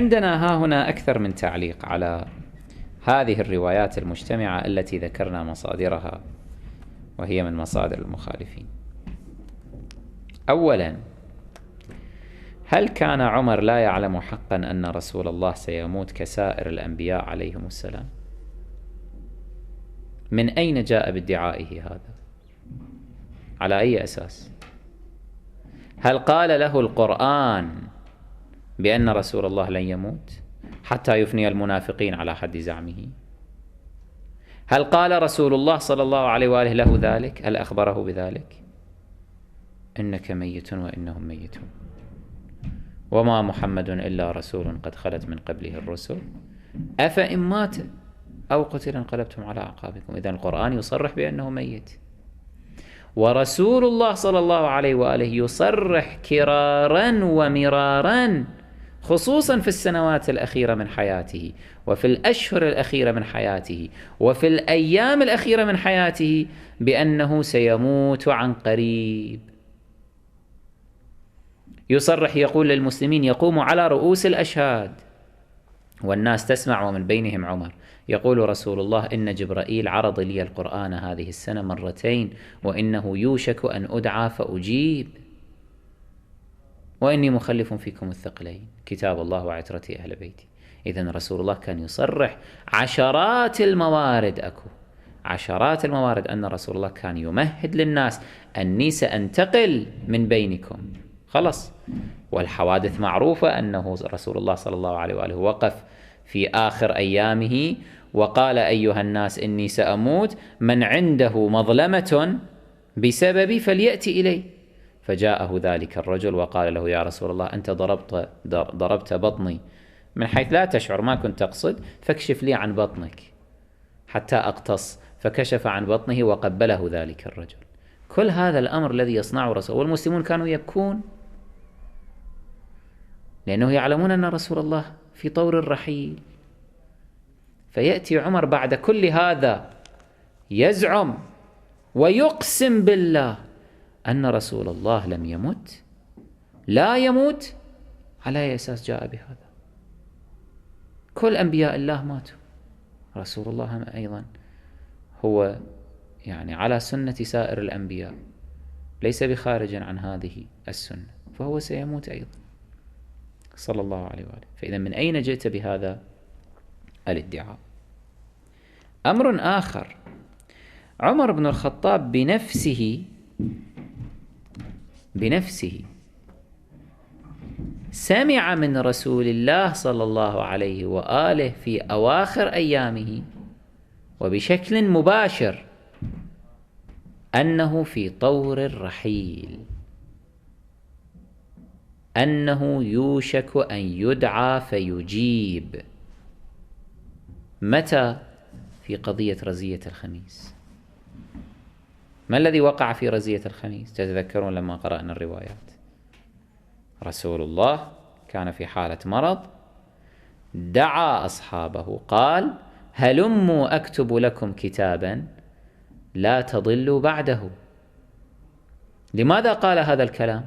عندنا ها هنا أكثر من تعليق على هذه الروايات المجتمعة التي ذكرنا مصادرها، وهي من مصادر المخالفين. أولا، هل كان عمر لا يعلم حقا أن رسول الله سيموت كسائر الأنبياء عليهم السلام؟ من أين جاء بادعائه هذا؟ على أي أساس؟ هل قال له القرآن بأن رسول الله لن يموت حتى يفني المنافقين على حد زعمه؟ هل قال رسول الله صلى الله عليه وآله له ذلك؟ هل أخبره بذلك؟ إنك ميت وإنهم ميتون، وما محمد إلا رسول قد خلت من قبله الرسل أفإن مات أو قتل انقلبتم على أعقابكم. إذن القرآن يصرح بأنه ميت، ورسول الله صلى الله عليه وآله يصرح كرارا ومرارا، خصوصا في السنوات الأخيرة من حياته، وفي الأشهر الأخيرة من حياته، وفي الأيام الأخيرة من حياته، بأنه سيموت عن قريب. يصرح يقول للمسلمين: يقوم على رؤوس الأشهاد والناس تسمع ومن بينهم عمر، يقول رسول الله: إن جبرائيل عرض لي القرآن هذه السنة مرتين، وإنه يوشك أن أدعى فأجيب، وإني مخلف فيكم الثقلين كتاب الله وعترتي أهل بيتي. إذن رسول الله كان يصرح عشرات الموارد، عشرات الموارد أن رسول الله كان يمهد للناس أني سأنتقل من بينكم، خلص. والحوادث معروفة أنه رسول الله صلى الله عليه وآله وقف في آخر أيامه وقال: أيها الناس إني سأموت، من عنده مظلمة بسببي فليأتي إلي. فجاءه ذلك الرجل وقال له: يا رسول الله، أنت ضربت بطني من حيث لا تشعر، ما كنت أقصد، فاكشف لي عن بطنك حتى أقتص. فكشف عن بطنه وقبله ذلك الرجل. كل هذا الأمر الذي يصنعه رسول، والمسلمون كانوا يبكون لأنه يعلمون أن رسول الله في طور الرحيل. فيأتي عمر بعد كل هذا يزعم ويقسم بالله أن رسول الله لم يمت، لا يموت. على أي أساس جاء بهذا؟ كل أنبياء الله ماتوا، رسول الله أيضا هو يعني على سنة سائر الأنبياء، ليس بخارج عن هذه السنة، فهو سيموت أيضا صلى الله عليه وآله. فإذا من أين جئت بهذا الادعاء؟ أمر آخر، عمر بن الخطاب بنفسه سمع من رسول الله صلى الله عليه وآله في أواخر أيامه وبشكل مباشر أنه في طور الرحيل، أنه يوشك أن يدعى فيجيب. متى؟ في قضية رزية الخميس. ما الذي وقع في رزية الخميس؟ تتذكرون لما قرأنا الروايات، رسول الله كان في حالة مرض، دعا أصحابه قال: هلموا أكتب لكم كتابا لا تضلوا بعده. لماذا قال هذا الكلام؟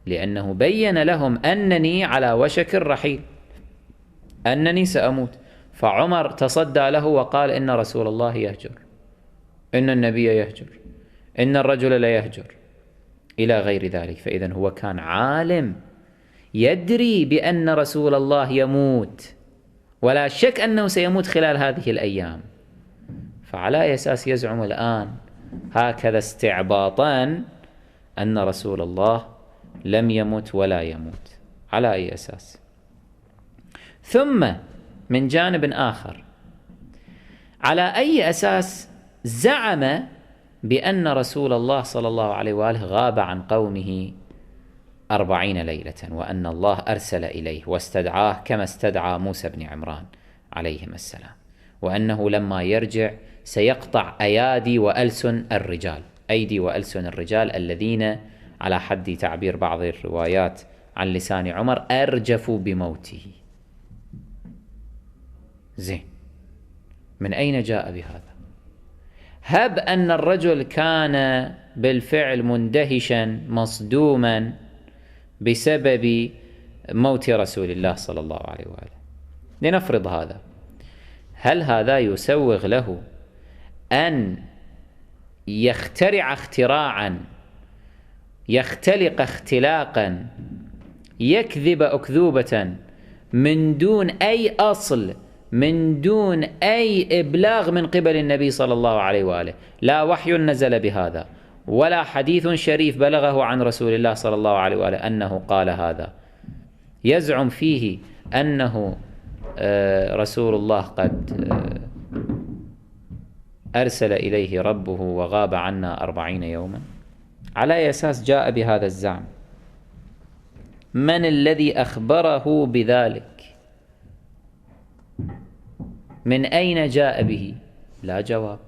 لأنه بين لهم أنني على وشك الرحيل، أنني سأموت. فعمر تصدى له وقال: إن رسول الله يهجر، إن النبي يهجر، إن الرجل لا يهجر، إلى غير ذلك. فإذا هو كان عالم، يدري بأن رسول الله يموت، ولا شك أنه سيموت خلال هذه الأيام. فعلى أي أساس يزعم الآن هكذا استعباطا أن رسول الله لم يمت ولا يموت؟ على أي أساس؟ ثم من جانب آخر، على أي أساس زعم بأن رسول الله صلى الله عليه وآله غاب عن قومه 40 ليلة، وأن الله أرسل إليه واستدعاه كما استدعى موسى بن عمران عليهما السلام، وأنه لما يرجع سيقطع أيادي وألسن الرجال، أيدي وألسن الرجال الذين على حد تعبير بعض الروايات عن لسان عمر أرجفوا بموته. زين، من أين جاء بهذا؟ هب أن الرجل كان بالفعل مندهشا مصدوما بسبب موت رسول الله صلى الله عليه وآله. لنفرض هذا، هل هذا يسوغ له أن يخترع اختراعا، يختلق اختلاقا، يكذب أكذوبة من دون أي أصل، من دون أي إبلاغ من قبل النبي صلى الله عليه وآله؟ لا وحي نزل بهذا ولا حديث شريف بلغه عن رسول الله صلى الله عليه وآله أنه قال هذا. يزعم فيه أنه رسول الله قد أرسل إليه ربه وغاب عنا 40 يوما. على أي أساس جاء بهذا الزعم؟ من الذي أخبره بذلك؟ من أين جاء به؟ لا جواب،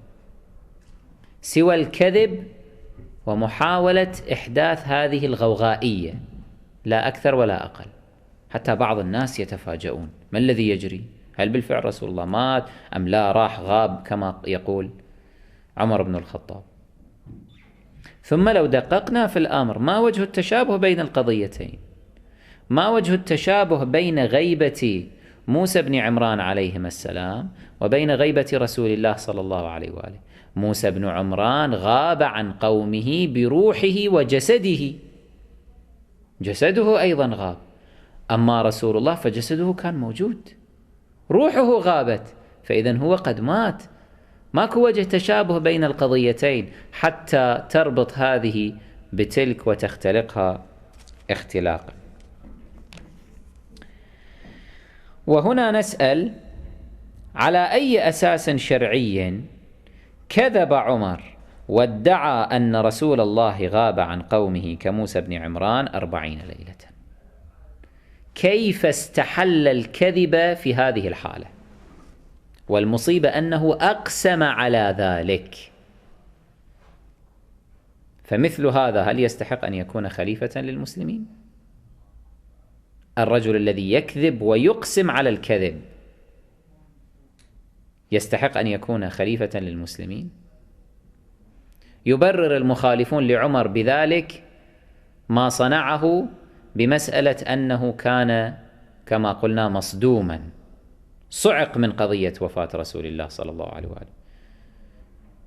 سوى الكذب ومحاولة إحداث هذه الغوغائية، لا أكثر ولا أقل. حتى بعض الناس يتفاجؤون، ما الذي يجري؟ هل بالفعل رسول الله مات أم لا راح غاب كما يقول عمر بن الخطاب؟ ثم لو دققنا في الأمر، ما وجه التشابه بين القضيتين؟ ما وجه التشابه بين غيبة موسى بن عمران عليهما السلام وبين غيبة رسول الله صلى الله عليه وآله؟ موسى بن عمران غاب عن قومه بروحه وجسده، جسده أيضا غاب، أما رسول الله فجسده كان موجود، روحه غابت، فإذا هو قد مات. ماكو وجه تشابه بين القضيتين حتى تربط هذه بتلك وتختلقها اختلاقا. وهنا نسأل، على أي أساس شرعي كذب عمر وادعى أن رسول الله غاب عن قومه كموسى بن عمران 40 ليلة؟ كيف استحل الكذب في هذه الحالة؟ والمصيبة أنه أقسم على ذلك. فمثل هذا هل يستحق أن يكون خليفة للمسلمين؟ الرجل الذي يكذب ويقسم على الكذب يستحق أن يكون خليفة للمسلمين؟ يبرر المخالفون لعمر بذلك ما صنعه بمسألة أنه كان كما قلنا مصدوما، صعق من قضية وفاة رسول الله صلى الله عليه وآله.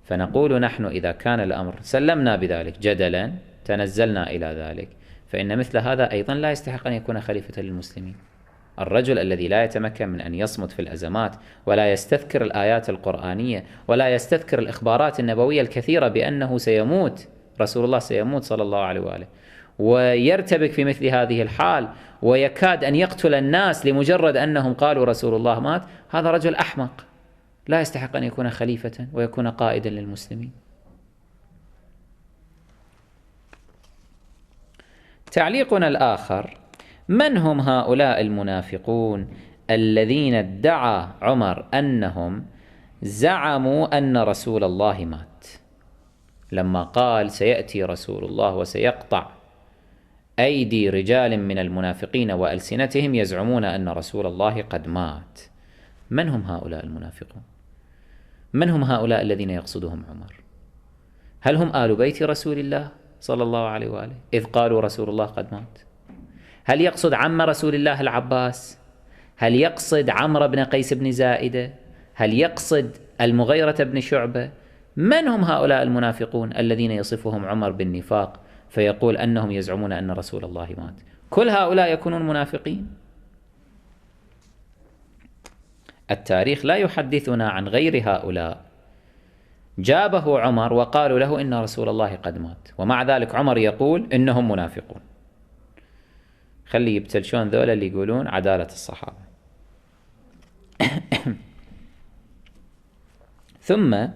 فنقول نحن إذا كان الأمر سلمنا بذلك جدلا، تنزلنا إلى ذلك، فإن مثل هذا أيضا لا يستحق أن يكون خليفة للمسلمين. الرجل الذي لا يتمكن من أن يصمت في الأزمات ولا يستذكر الآيات القرآنية ولا يستذكر الإخبارات النبوية الكثيرة بأنه سيموت رسول الله، سيموت صلى الله عليه وآله، ويرتبك في مثل هذه الحال ويكاد أن يقتل الناس لمجرد أنهم قالوا رسول الله مات، هذا رجل أحمق لا يستحق أن يكون خليفة ويكون قائدا للمسلمين. تعليقنا الآخر: من هم هؤلاء المنافقون الذين ادعى عمر أنهم زعموا أن رسول الله مات، لما قال سيأتي رسول الله وسيقطع أيدي رجال من المنافقين وألسنتهم يزعمون أن رسول الله قد مات؟ من هم هؤلاء المنافقون؟ من هم هؤلاء الذين يقصدهم عمر؟ هل هم آل بيت رسول الله صلى الله عليه وآله إذ قالوا رسول الله قد مات؟ هل يقصد عم رسول الله العباس؟ هل يقصد عمرو بن قيس بن زائدة؟ هل يقصد المغيرة بن شعبة؟ من هم هؤلاء المنافقون الذين يصفهم عمر بالنفاق فيقول أنهم يزعمون أن رسول الله مات؟ كل هؤلاء يكونون منافقين؟ التاريخ لا يحدثنا عن غير هؤلاء جابه عمر وقالوا له إن رسول الله قد مات، ومع ذلك عمر يقول إنهم منافقون. خلي يبتلشون ذولا اللي يقولون عدالة الصحابة. ثم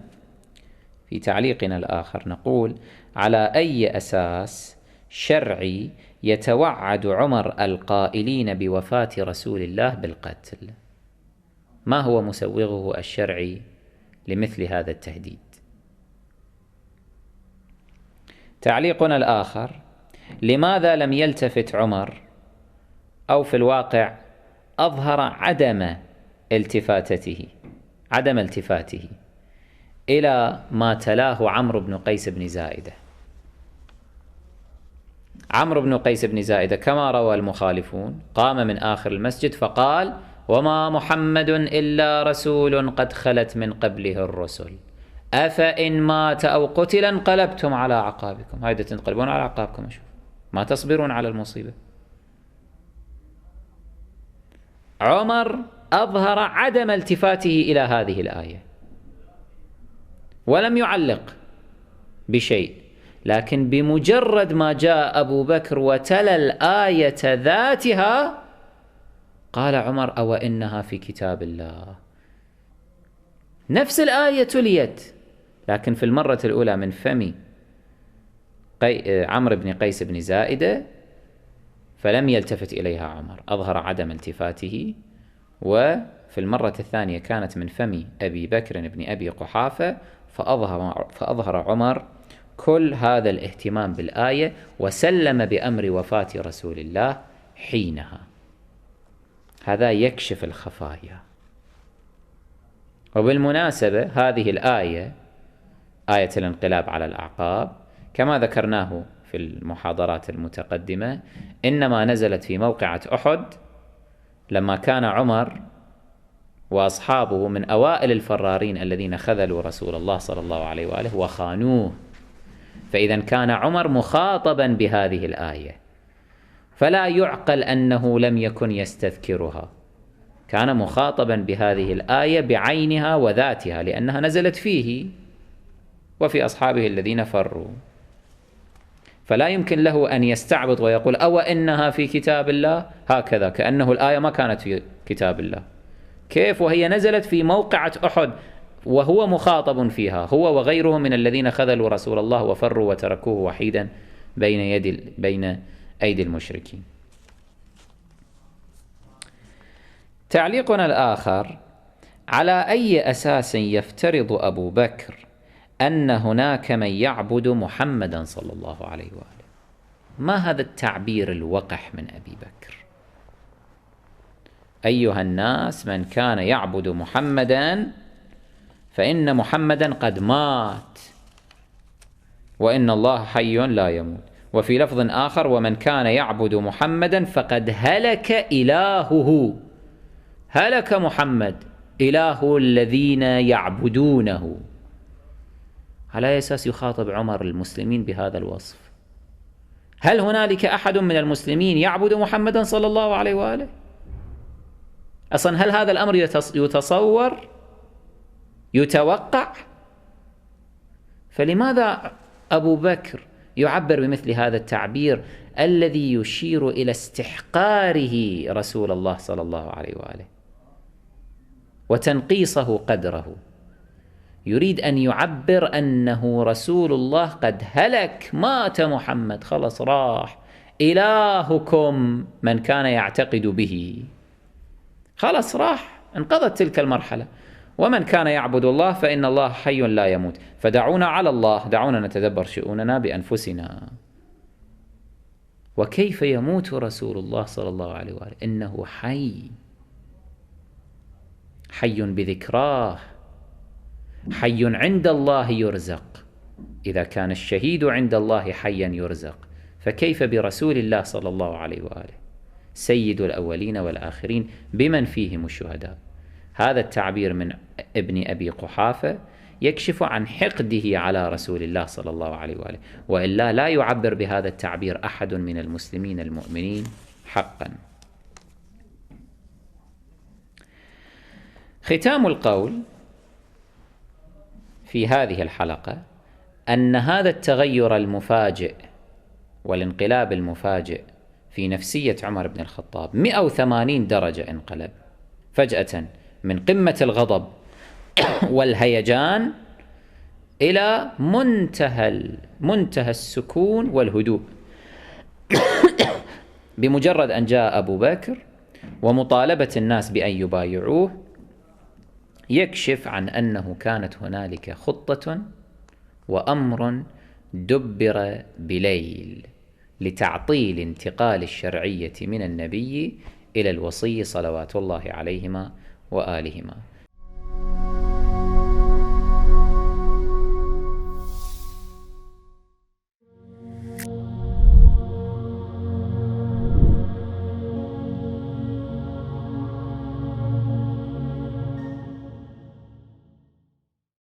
في تعليقنا الآخر نقول: على أي أساس شرعي يتوعد عمر القائلين بوفاة رسول الله بالقتل؟ ما هو مسوغه الشرعي لمثل هذا التهديد؟ تعليقنا الآخر: لماذا لم يلتفت عمر، أو في الواقع أظهر عدم التفاته إلى ما تلاه عمرو بن قيس بن زائدة؟ عمرو بن قيس بن زائدة كما روى المخالفون قام من آخر المسجد فقال: وما محمد إلا رسول قد خلت من قبله الرسل أفإن مات أو قتل انقلبتم على أعقابكم. هيدا تنقلبون على أعقابكم، أشوف ما تصبرون على المصيبة. عمر أظهر عدم التفاته إلى هذه الآية ولم يعلق بشيء، لكن بمجرد ما جاء أبو بكر وتلا الآية ذاتها قال عمر: أو إنها في كتاب الله. نفس الآية تليت، لكن في المرة الأولى من فم عمرو بن قيس بن زائدة فلم يلتفت إليها عمر، أظهر عدم التفاته. وفي المرة الثانية كانت من فم أبي بكر بن أبي قحافة فأظهر عمر كل هذا الاهتمام بالآية وسلم بأمر وفاة رسول الله حينها. هذا يكشف الخفايا. وبالمناسبة هذه الآية، آية الانقلاب على الأعقاب، كما ذكرناه في المحاضرات المتقدمة، إنما نزلت في موقعة أحد لما كان عمر وأصحابه من أوائل الفرارين الذين خذلوا رسول الله صلى الله عليه وآله وخانوه، فإذا كان عمر مخاطبا بهذه الآية، فلا يعقل أنه لم يكن يستذكرها، كان مخاطبا بهذه الآية بعينها وذاتها لأنها نزلت فيه وفي أصحابه الذين فروا، فلا يمكن له أن يستعبط ويقول: أو إنها في كتاب الله، هكذا كأنه الآية ما كانت في كتاب الله. كيف وهي نزلت في موقعة أحد وهو مخاطب فيها، هو وغيره من الذين خذلوا رسول الله وفروا وتركوه وحيدا بين أيدي المشركين. تعليقنا الآخر: على أي أساس يفترض أبو بكر أن هناك من يعبد محمدا صلى الله عليه وآله؟ ما هذا التعبير الوقح من أبي بكر؟ أيها الناس، من كان يعبد محمدا فإن محمدا قد مات وإن الله حي لا يموت. وفي لفظ آخر: ومن كان يعبد محمدا فقد هلك إلهه. هلك محمد، إله الذين يعبدونه. على أي أساس يخاطب عمر المسلمين بهذا الوصف؟ هل هنالك أحد من المسلمين يعبد محمدا صلى الله عليه وآله؟ أصلا هل هذا الأمر يتصور؟ يتوقع؟ فلماذا أبو بكر يعبر بمثل هذا التعبير الذي يشير إلى استحقاره رسول الله صلى الله عليه وآله وتنقيصه قدره؟ يريد أن يعبر أنه رسول الله قد هلك، مات محمد، خلص راح. إلهكم من كان يعتقد به، خلص راح، انقضت تلك المرحلة. ومن كان يعبد الله فإن الله حي لا يموت. فدعونا على الله، دعونا نتدبر شؤوننا بأنفسنا. وكيف يموت رسول الله صلى الله عليه وآله؟ إنه حي، حي بذكراه، حي عند الله يرزق. إذا كان الشهيد عند الله حيا يرزق، فكيف برسول الله صلى الله عليه وآله سيد الأولين والآخرين بمن فيهم الشهداء؟ هذا التعبير من ابن أبي قحافة يكشف عن حقده على رسول الله صلى الله عليه وآله، وإلا لا يعبر بهذا التعبير أحد من المسلمين المؤمنين حقا. ختام القول في هذه الحلقة أن هذا التغير المفاجئ والانقلاب المفاجئ في نفسية عمر بن الخطاب 180 درجة انقلب فجأة من قمة الغضب والهيجان إلى منتهى السكون والهدوء بمجرد أن جاء أبو بكر ومطالبة الناس بأن يبايعوه، يكشف عن أنه كانت هنالك خطة وأمر دبر بليل لتعطيل انتقال الشرعية من النبي إلى الوصي صلوات الله عليهما وآلهما.